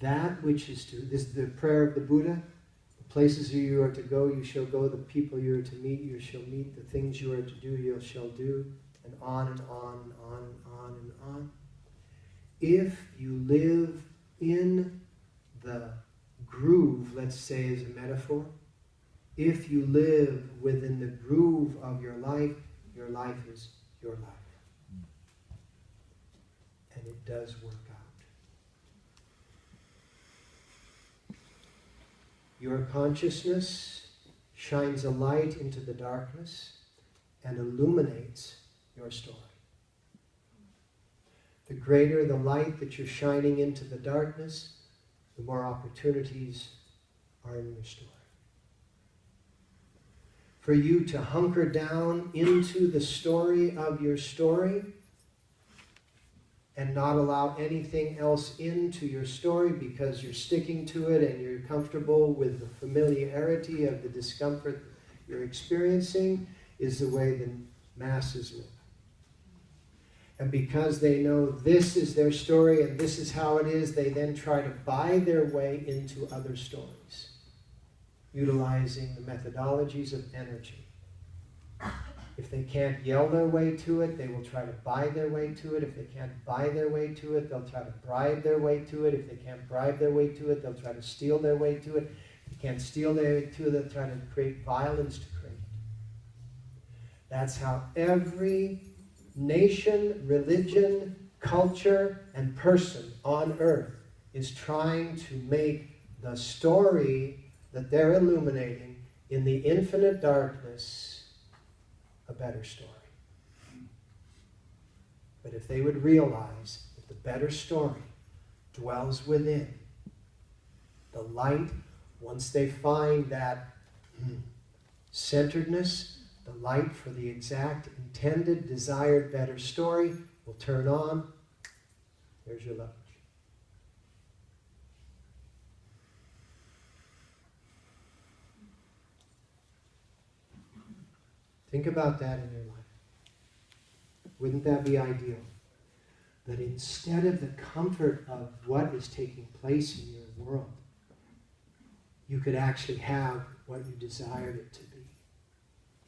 that which is to, this is the prayer of the Buddha, the places you are to go, you shall go, the people you are to meet, you shall meet, the things you are to do, you shall do, and on and on and on and on and on. If you live in the groove, let's say as a metaphor, if you live within the groove of your life is your life. And it does work out. Your consciousness shines a light into the darkness and illuminates your story. The greater the light that you're shining into the darkness, the more opportunities are in your story. For you to hunker down into the story of your story and not allow anything else into your story because you're sticking to it and you're comfortable with the familiarity of the discomfort you're experiencing is the way the masses live. And because they know this is their story and this is how it is, they then try to buy their way into other stories, utilizing the methodologies of energy. If they can't yell their way to it, they will try to buy their way to it. If they can't buy their way to it, they'll try to bribe their way to it. If they can't bribe their way to it, they'll try to steal their way to it. If they can't steal their way to it, they'll try to create violence to create it. That's how every nation, religion, culture, and person on earth is trying to make the story that they're illuminating in the infinite darkness a better story. But if they would realize that the better story dwells within, the light, once they find that centeredness, the light for the exact intended, desired, better story will turn on. There's your luggage. Think about that in your life. Wouldn't that be ideal? That instead of the comfort of what is taking place in your world, you could actually have what you desired it to be.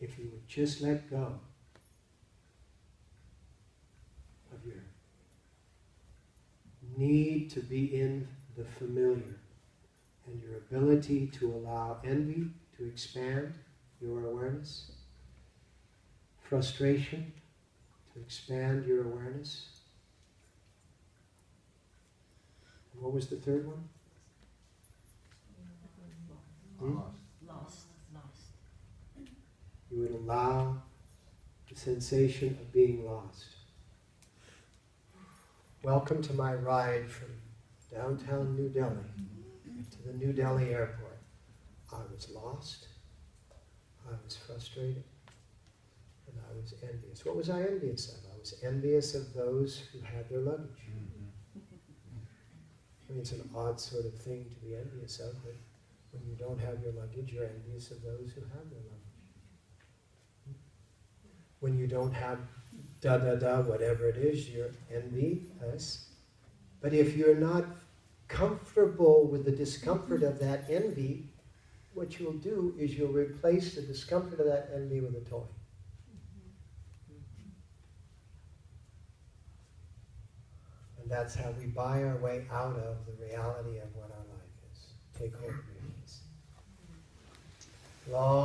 If you would just let go of your need to be in the familiar and your ability to allow envy to expand your awareness, frustration to expand your awareness. And what was the third one? Lost. You would allow the sensation of being lost. Welcome to my ride from downtown New Delhi to the New Delhi airport. I was lost, I was frustrated, and I was envious. What was I envious of? I was envious of those who had their luggage. I mean, it's an odd sort of thing to be envious of, but when you don't have your luggage, you're envious of those who have their luggage. When you don't have whatever it is, you're envious. But if you're not comfortable with the discomfort of that envy, what you'll do is you'll replace the discomfort of that envy with a toy. And that's how we buy our way out of the reality of what our life is. Take hold of your knees. Long